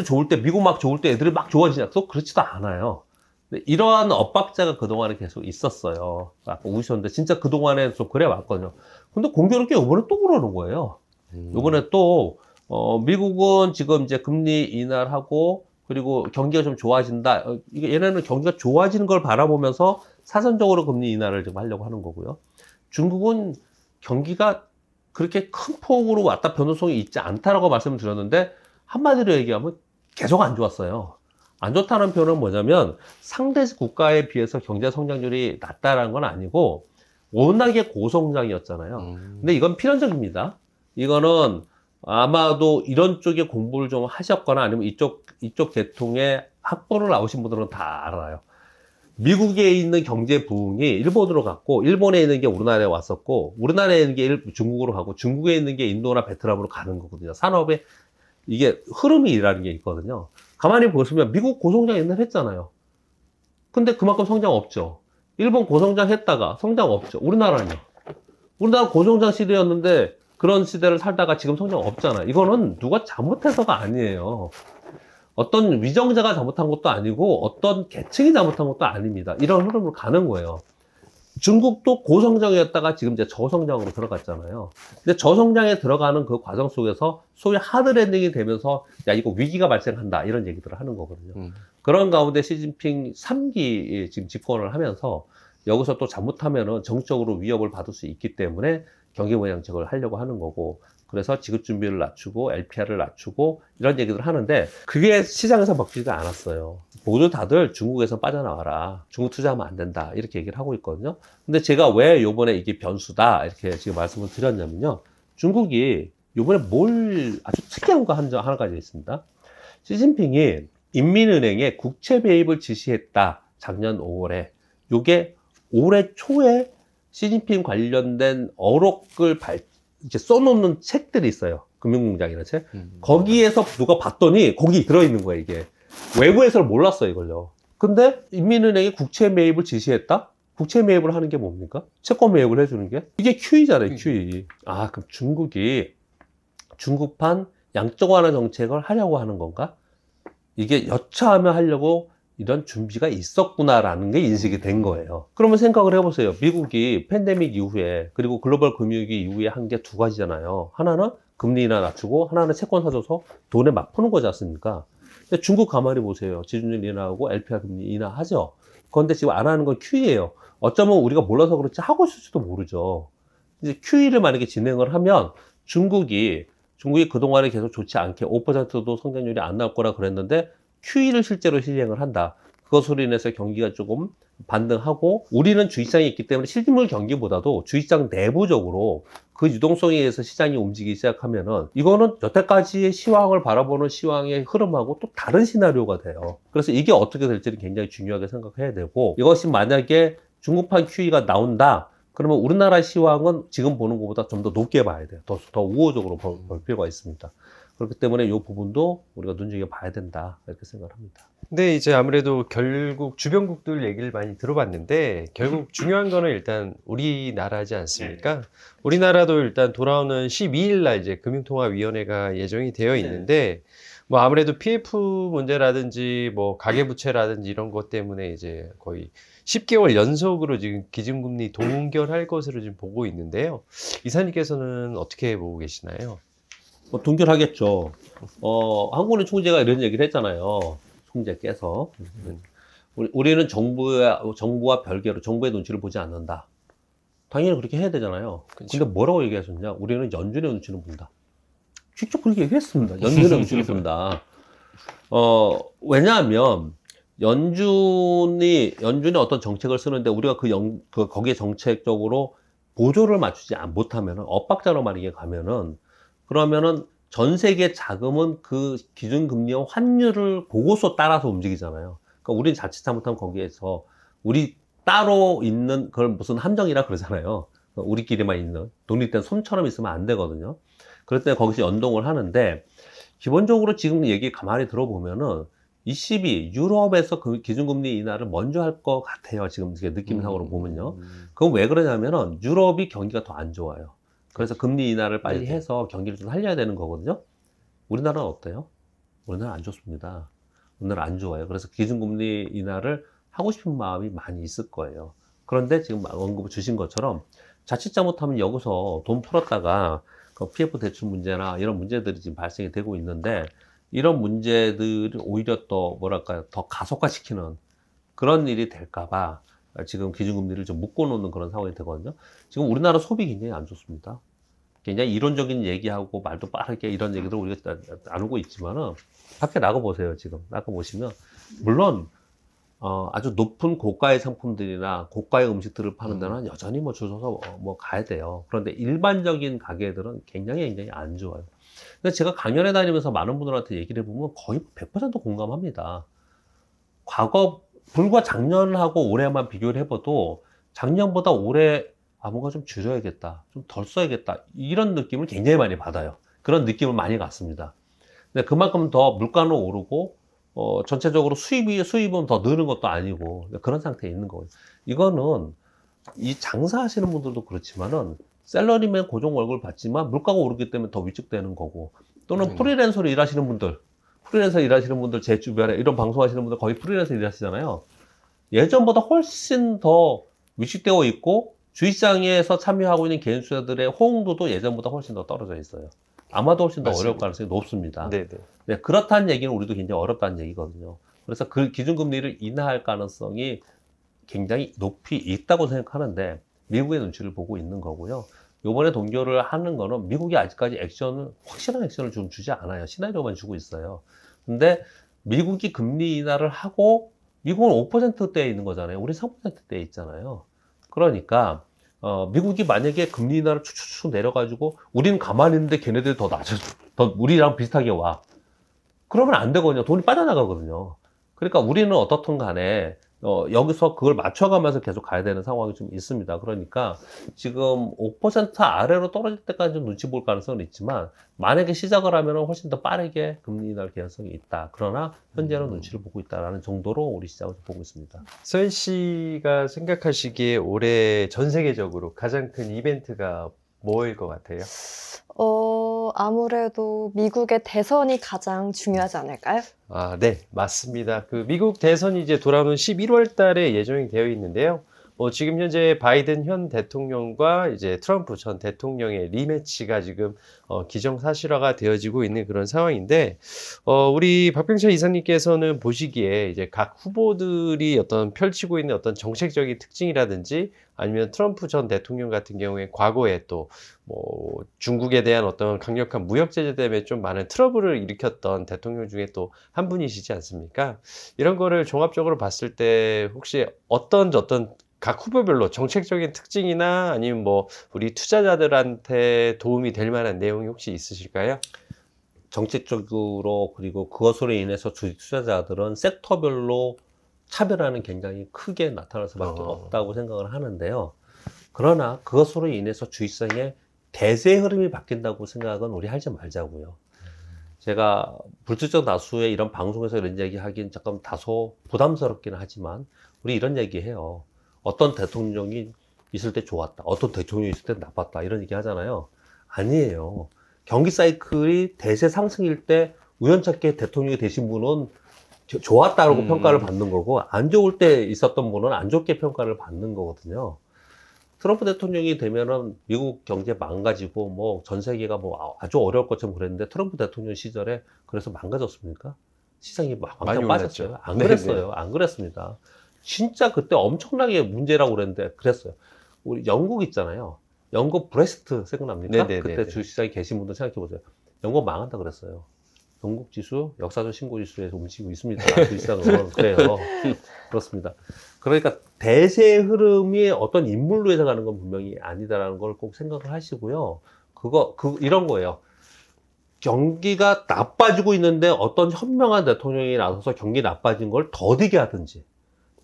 좋을 때, 미국 막 좋을 때 애들이 막 좋아지냐? 또 그렇지도 않아요. 근데 이러한 엇박자가 그동안에 계속 있었어요. 아까 우셨는데 진짜 그동안에 좀 그래 왔거든요. 근데 공교롭게 이번에 또 그러는 거예요. 이번에 또 미국은 지금 이제 금리 인하를 하고, 그리고 경기가 좀 좋아진다. 이게 얘네는 경기가 좋아지는 걸 바라보면서 사선적으로 금리 인하를 좀 하려고 하는 거고요. 중국은 경기가 그렇게 큰 폭으로 왔다 변동성이 있지 않다라고 말씀을 드렸는데, 한마디로 얘기하면 계속 안 좋았어요. 안 좋다는 표현은 뭐냐면 상대 국가에 비해서 경제 성장률이 낮다라는 건 아니고 워낙에 고성장이었잖아요. 근데 이건 필연적입니다. 이거는 아마도 이런 쪽에 공부를 좀 하셨거나 아니면 이쪽 계통의 학부를 나오신 분들은 다 알아요. 미국에 있는 경제 부흥이 일본으로 갔고, 일본에 있는 게 우리나라에 왔었고, 우리나라에 있는 게 중국으로 가고, 중국에 있는 게 인도나 베트남으로 가는 거거든요. 산업의 이게 흐름이라는 게 있거든요. 가만히 보시면 미국 고성장 옛날에 했잖아요. 근데 그만큼 성장 없죠. 일본 고성장 했다가 성장 없죠. 우리나라는요. 우리나라 고성장 시대였는데 그런 시대를 살다가 지금 성장 없잖아요. 이거는 누가 잘못해서가 아니에요. 어떤 위정자가 잘못한 것도 아니고 어떤 계층이 잘못한 것도 아닙니다. 이런 흐름으로 가는 거예요. 중국도 고성장이었다가 지금 이제 저성장으로 들어갔잖아요. 근데 저성장에 들어가는 그 과정 속에서 소위 하드랜딩이 되면서 야 이거 위기가 발생한다 이런 얘기들을 하는 거거든요. 그런 가운데 시진핑 3기 지금 집권을 하면서 여기서 또 잘못하면은 정치적으로 위협을 받을 수 있기 때문에 경기부양책을 하려고 하는 거고, 그래서 지급 준비를 낮추고 LPR을 낮추고 이런 얘기들을 하는데 그게 시장에서 먹히지가 않았어요. 모두 다들 중국에서 빠져나와라, 중국 투자하면 안 된다 이렇게 얘기를 하고 있거든요. 근데 제가 왜 요번에 이게 변수다 이렇게 지금 말씀을 드렸냐면요, 중국이 요번에 뭘 아주 특이한 거 하나 가지고 있습니다. 시진핑이 인민은행에 국채 배입을 지시했다, 작년 5월에. 요게 올해 초에 시진핑 관련된 어록을 이제 써놓는 책들이 있어요. 금융공장이라는 책. 거기에서 누가 봤더니 거기 들어있는 거예요, 이게. 외부에서는 몰랐어요, 이걸요. 근데 인민은행이 국채 매입을 지시했다? 국채 매입을 하는 게 뭡니까? 채권 매입을 해주는 게? 이게 QE잖아요, QE. 아, 그럼 중국이 중국판 양적 완화 정책을 하려고 하는 건가? 이게 여차하면 하려고 이런 준비가 있었구나라는 게 인식이 된 거예요. 그러면 생각을 해보세요. 미국이 팬데믹 이후에 그리고 글로벌 금융위기 이후에 한 게 두 가지잖아요. 하나는 금리 인하 낮추고 하나는 채권 사줘서 돈에 막 푸는 거지 않습니까? 근데 중국 가만히 보세요. 지준율 인하하고 LPR 금리 인하하죠. 그런데 지금 안 하는 건 QE예요. 어쩌면 우리가 몰라서 그렇지 하고 있을지도 모르죠. 이제 QE를 만약에 진행을 하면 중국이 그동안에 계속 좋지 않게 5%도 성장률이 안 나올 거라 그랬는데 QE를 실제로 실행을 한다. 그것으로 인해서 경기가 조금 반등하고 우리는 주식시장에 있기 때문에 실물 경기보다도 주식시장 내부적으로 그 유동성에 의해서 시장이 움직이기 시작하면은 이거는 여태까지의 시황을 바라보는 시황의 흐름하고 또 다른 시나리오가 돼요. 그래서 이게 어떻게 될지를 굉장히 중요하게 생각해야 되고 이것이 만약에 중국판 QE가 나온다. 그러면 우리나라 시황은 지금 보는 것보다 좀 더 높게 봐야 돼요. 더 우호적으로 볼 필요가 있습니다. 그렇기 때문에 이 부분도 우리가 눈여겨봐야 된다. 이렇게 생각을 합니다. 근데 이제 아무래도 결국 주변국들 얘기를 많이 들어봤는데 결국 중요한 거는 일단 우리나라지 않습니까? 우리나라도 일단 돌아오는 12일 날 이제 금융통화위원회가 예정이 되어 있는데 뭐 아무래도 PF 문제라든지 뭐 가계부채라든지 이런 것 때문에 이제 거의 10개월 연속으로 지금 기준금리 동결할 것으로 지금 보고 있는데요. 이사님께서는 어떻게 보고 계시나요? 뭐 동결하겠죠. 한국은행 총재가 이런 얘기를 했잖아요. 총재께서. 우리는 정부와 별개로 정부의 눈치를 보지 않는다. 당연히 그렇게 해야 되잖아요. 근데 뭐라고 얘기하셨냐? 우리는 연준의 눈치를 본다. 직접 그렇게 얘기했습니다. 연준의 눈치를 본다. 왜냐하면 연준이 어떤 정책을 쓰는데 우리가 거기에 정책적으로 보조를 맞추지 못하면은 엇박자로 만약에 가면은 그러면은 전 세계 자금은 그 기준금리와 환율을 보고서 따라서 움직이잖아요. 그러니까 우리는 자칫 잘못하면 거기에서 우리 따로 있는 그걸 무슨 함정이라 그러잖아요. 우리끼리만 있는 독립된 섬처럼 있으면 안 되거든요. 그럴 때 거기서 연동을 하는데 기본적으로 지금 얘기 가만히 들어보면은 ECB 유럽에서 그 기준금리 인하를 먼저 할 것 같아요. 지금 느낌상으로 보면요. 그건 왜 그러냐면은 유럽이 경기가 더 안 좋아요. 그래서 금리 인하를 빨리 해서 경기를 좀 살려야 되는 거거든요. 우리나라는 어때요? 우리나라 안 좋습니다. 우리나라 안 좋아요. 그래서 기준금리 인하를 하고 싶은 마음이 많이 있을 거예요. 그런데 지금 언급을 주신 것처럼 자칫 잘못하면 여기서 돈 풀었다가 그 PF 대출 문제나 이런 문제들이 지금 발생이 되고 있는데 이런 문제들이 오히려 또 뭐랄까요, 더 가속화시키는 그런 일이 될까봐 지금 기준금리를 좀 묶어놓는 그런 상황이 되거든요. 지금 우리나라 소비 굉장히 안 좋습니다. 굉장히 이론적인 얘기하고 말도 빠르게 이런 얘기들 우리가 나누고 있지만은 밖에 나가보세요. 지금 나가보시면 물론 아주 높은 고가의 상품들이나 고가의 음식들을 파는 데는 여전히 뭐 줄 서서 뭐 가야 돼요. 그런데 일반적인 가게들은 굉장히 안 좋아요. 근데 제가 강연에 다니면서 많은 분들한테 얘기를 해보면 거의 100% 공감합니다. 불과 작년하고 올해만 비교를 해봐도 작년보다 올해 뭔가 좀 줄여야겠다, 좀 덜 써야겠다 이런 느낌을 굉장히 많이 받아요. 그런 느낌을 많이 갖습니다. 근데 그만큼 더 물가는 오르고 전체적으로 수입은 더 느는 것도 아니고 그런 상태에 있는 거예요. 이거는 이 장사하시는 분들도 그렇지만은 샐러리맨 고정 월급을 받지만 물가가 오르기 때문에 더 위축되는 거고 또는 프리랜서로 일하시는 분들 제 주변에 이런 방송하시는 분들 거의 프리랜서 일하시잖아요. 예전보다 훨씬 더 위축되어 있고 주식시장에서 참여하고 있는 개인투자들의 호응도도 예전보다 훨씬 더 떨어져 있어요. 아마도 훨씬 더 어려울 가능성이 높습니다. 네네. 네, 그렇다는 얘기는 우리도 굉장히 어렵다는 얘기거든요. 그래서 그 기준금리를 인하할 가능성이 굉장히 높이 있다고 생각하는데 미국의 눈치를 보고 있는 거고요. 요번에 동결을 하는 거는 미국이 아직까지 확실한 액션을 좀 주지 않아요. 시나리오만 주고 있어요. 근데 미국이 금리 인하를 하고 미국은 5%대에 있는 거잖아요. 우리 3%대에 있잖아요. 그러니까 미국이 만약에 금리 인하를 축축축 내려가지고 우리는 가만히 있는데 걔네들이 더 우리랑 비슷하게 와. 그러면 안 되거든요. 돈이 빠져나가거든요. 그러니까 우리는 어떻든 간에 여기서 그걸 맞춰가면서 계속 가야 되는 상황이 좀 있습니다. 그러니까 지금 5% 아래로 떨어질 때까지 좀 눈치 볼 가능성은 있지만 만약에 시작을 하면 훨씬 더 빠르게 금리 인하할 개연성이 있다. 그러나 현재는 눈치를 보고 있다라는 정도로 우리 시장을 보고 있습니다. 서현 씨가 생각하시기에 올해 전 세계적으로 가장 큰 이벤트가 뭐일 것 같아요? 아무래도 미국의 대선이 가장 중요하지 않을까요? 아, 네, 맞습니다. 그 미국 대선이 이제 돌아오는 11월 달에 예정이 되어 있는데요. 지금 현재 바이든 현 대통령과 이제 트럼프 전 대통령의 리매치가 지금 기정사실화가 되어지고 있는 그런 상황인데, 우리 박병철 이사님께서는 보시기에 이제 각 후보들이 어떤 펼치고 있는 어떤 정책적인 특징이라든지 아니면 트럼프 전 대통령 같은 경우에 과거에 또 뭐 중국에 대한 어떤 강력한 무역 제재 때문에 좀 많은 트러블을 일으켰던 대통령 중에 또 한 분이시지 않습니까? 이런 거를 종합적으로 봤을 때 혹시 어떤 각 후보별로 정책적인 특징이나 아니면 뭐 우리 투자자들한테 도움이 될 만한 내용이 혹시 있으실까요? 정책적으로 그리고 그것으로 인해서 주식 투자자들은 섹터별로 차별화는 굉장히 크게 나타날 수밖에 없다고 생각을 하는데요. 그러나 그것으로 인해서 주식시장의 대세의 흐름이 바뀐다고 생각은 우리 하지 말자고요. 제가 불특정 다수의 이런 방송에서 이런 얘기 하긴 잠깐 다소 부담스럽기는 하지만 우리 이런 얘기 해요. 어떤 대통령이 있을 때 좋았다. 어떤 대통령이 있을 때 나빴다. 이런 얘기 하잖아요. 아니에요. 경기 사이클이 대세 상승일 때 우연찮게 대통령이 되신 분은 좋았다고 평가를 받는 거고 안 좋을 때 있었던 분은 안 좋게 평가를 받는 거거든요. 트럼프 대통령이 되면은 미국 경제 망가지고 뭐 전 세계가 뭐 아주 어려울 것처럼 그랬는데 트럼프 대통령 시절에 그래서 망가졌습니까? 시장이 막 많이 왕창 빠졌어요. 올랐죠. 안 네네. 그랬어요. 안 그랬습니다. 진짜 그때 엄청나게 문제라고 그랬는데 그랬어요. 우리 영국 있잖아요. 영국 브렉시트 생각납니까? 네네네네. 그때 주식시장에 계신 분들 생각해 보세요. 영국 망한다 그랬어요. 영국 지수 역사적 신고 지수에서 움직이고 있습니다. 주식시장은 그래요. 그렇습니다. 그러니까 대세의 흐름이 어떤 인물로 해석하는 건 분명히 아니다라는 걸 꼭 생각을 하시고요. 이런 거예요. 경기가 나빠지고 있는데 어떤 현명한 대통령이 나서서 경기 나빠진 걸 더디게 하든지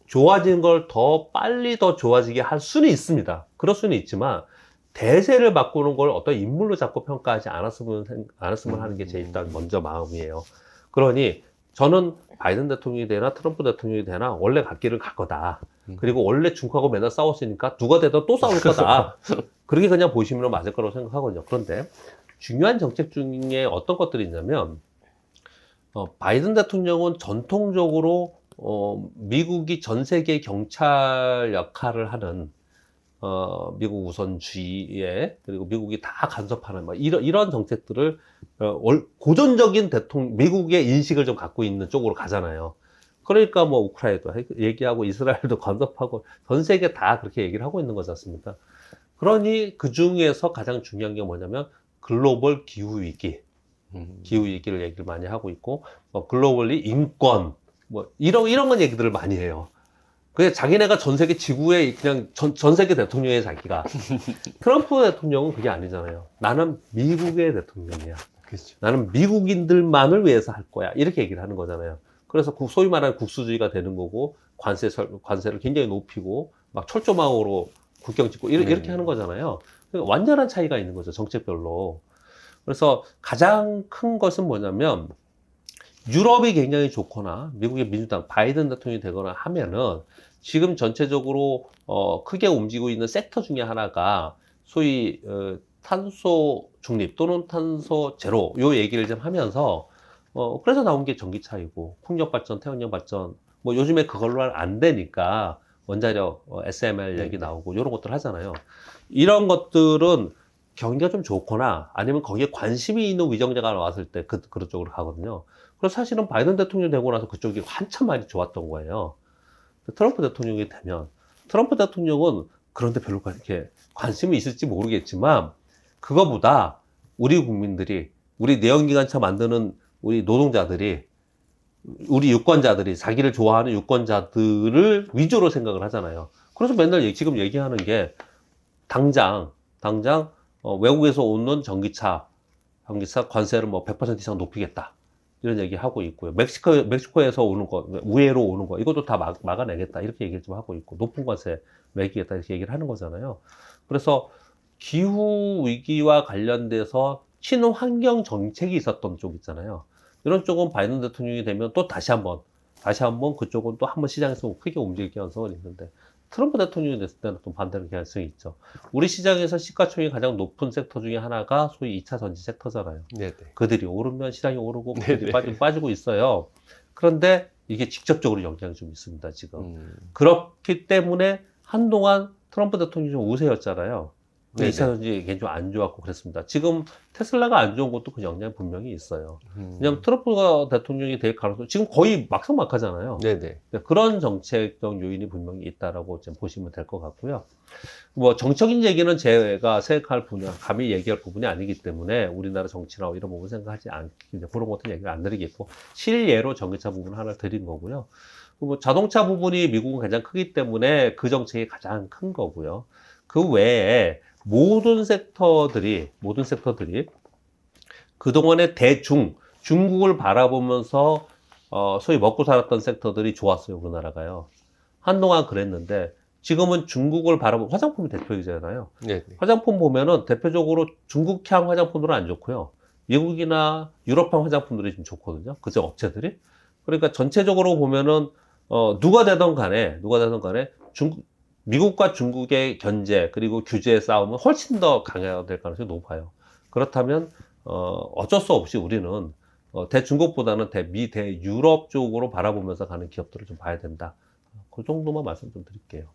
좋아진 걸 더 빨리 더 좋아지게 할 수는 있습니다. 그럴 수는 있지만 대세를 바꾸는 걸 어떤 인물로 자꾸 평가하지 않았으면 하는 게 제 일단 먼저 마음이에요. 그러니 저는 바이든 대통령이 되나 트럼프 대통령이 되나 원래 갈 길을 갈 거다. 그리고 원래 중국하고 맨날 싸웠으니까 누가 되든 또 싸울 거다. 그렇게 그냥 보시면 맞을 거라고 생각하거든요. 그런데 중요한 정책 중에 어떤 것들이 있냐면 바이든 대통령은 전통적으로 미국이 전 세계 경찰 역할을 하는 미국 우선주의에 그리고 미국이 다 간섭하는 이런 정책들을 고전적인 미국의 인식을 좀 갖고 있는 쪽으로 가잖아요. 그러니까 뭐 우크라이나도 얘기하고 이스라엘도 간섭하고 전 세계 다 그렇게 얘기를 하고 있는 거지 않습니까? 그러니 그 중에서 가장 중요한 게 뭐냐면 글로벌 기후 위기를 얘기를 많이 하고 있고 글로벌리 인권 뭐 이런 건 얘기들을 많이 해요. 그게 자기네가 전 세계 지구의 그냥 전 세계 대통령의 자기가 트럼프 대통령은 그게 아니잖아요. 나는 미국의 대통령이야. 그렇죠. 나는 미국인들만을 위해서 할 거야. 이렇게 얘기를 하는 거잖아요. 그래서 소위 말하는 국수주의가 되는 거고 관세를 굉장히 높이고 막 철조망으로 국경 짓고 이렇게 하는 거잖아요. 그러니까 완전한 차이가 있는 거죠. 정책별로. 그래서 가장 큰 것은 뭐냐면 유럽이 굉장히 좋거나 미국의 민주당 바이든 대통령이 되거나 하면은 지금 전체적으로 크게 움직이고 있는 섹터 중에 하나가 소위 탄소 중립 또는 탄소 제로 요 얘기를 좀 하면서 그래서 나온 게 전기차이고 풍력 발전, 태양력 발전 뭐 요즘에 그걸로 안 되니까 원자력 SMR 얘기 나오고 이런 것들 하잖아요. 이런 것들은 경기가 좀 좋거나 아니면 거기에 관심이 있는 위정자가 나왔을 때 그런 쪽으로 가거든요. 그래서 사실은 바이든 대통령 되고 나서 그쪽이 한참 많이 좋았던 거예요. 트럼프 대통령이 되면 트럼프 대통령은 그런데 별로 그렇게 관심이 있을지 모르겠지만 그거보다 우리 국민들이 우리 내연기관차 만드는 우리 노동자들이 우리 유권자들이 자기를 좋아하는 유권자들을 위주로 생각을 하잖아요. 그래서 맨날 지금 얘기하는 게 당장 외국에서 오는 전기차 관세를 뭐 100% 이상 높이겠다. 이런 얘기 하고 있고요. 멕시코에서 오는 거, 우회로 오는 거, 이것도 다 막아내겠다. 이렇게 얘기를 좀 하고 있고, 높은 관세 매기겠다. 이렇게 얘기를 하는 거잖아요. 그래서 기후 위기와 관련돼서 친환경 정책이 있었던 쪽 있잖아요. 이런 쪽은 바이든 대통령이 되면 또 다시 한번 그쪽은 또 한번 시장에서 크게 움직일 가능성은 있는데, 트럼프 대통령이 됐을 때는 또 반대로 가능성이 있죠. 우리 시장에서 시가총액이 가장 높은 섹터 중에 하나가 소위 2차 전지 섹터잖아요. 네네. 그들이 오르면 시장이 오르고 그들이 네네. 빠지고 있어요. 그런데 이게 직접적으로 영향이 좀 있습니다, 지금. 음. 그렇기 때문에 한동안 트럼프 대통령이 좀 우세였잖아요. 네네. 2차 전지 굉장히 좀 안 좋았고 그랬습니다. 지금 테슬라가 안 좋은 것도 그 영향이 분명히 있어요. 왜냐하면 트럼프가 대통령이 될 가능성, 지금 거의 막상막하잖아요. 네네. 그런 정책적 요인이 분명히 있다라고 좀 보시면 될 것 같고요. 뭐 정적인 얘기는 제가 생각할 분야, 감히 얘기할 부분이 아니기 때문에 우리나라 정치나 이런 부분 생각하지 않기, 그런 것들 얘기를 안 드리겠고, 실예로 전기차 부분 하나 드린 거고요. 뭐 자동차 부분이 미국은 가장 크기 때문에 그 정책이 가장 큰 거고요. 그 외에 모든 섹터들이 그동안에 중국을 바라보면서 소위 먹고 살았던 섹터들이 좋았어요, 우리나라가요. 한동안 그랬는데 지금은 중국을 바라보면, 화장품이 대표이잖아요. 네네. 화장품 보면은 대표적으로 중국향 화장품들은 안 좋고요. 미국이나 유럽향 화장품들이 좀 좋거든요. 그죠, 업체들이. 그러니까 전체적으로 보면은 누가 되던 간에 미국과 중국의 견제 그리고 규제의 싸움은 훨씬 더 강화될 가능성이 높아요. 그렇다면 어쩔 수 없이 우리는 대중국보다는 대유럽 쪽으로 바라보면서 가는 기업들을 좀 봐야 된다. 그 정도만 말씀 좀 드릴게요.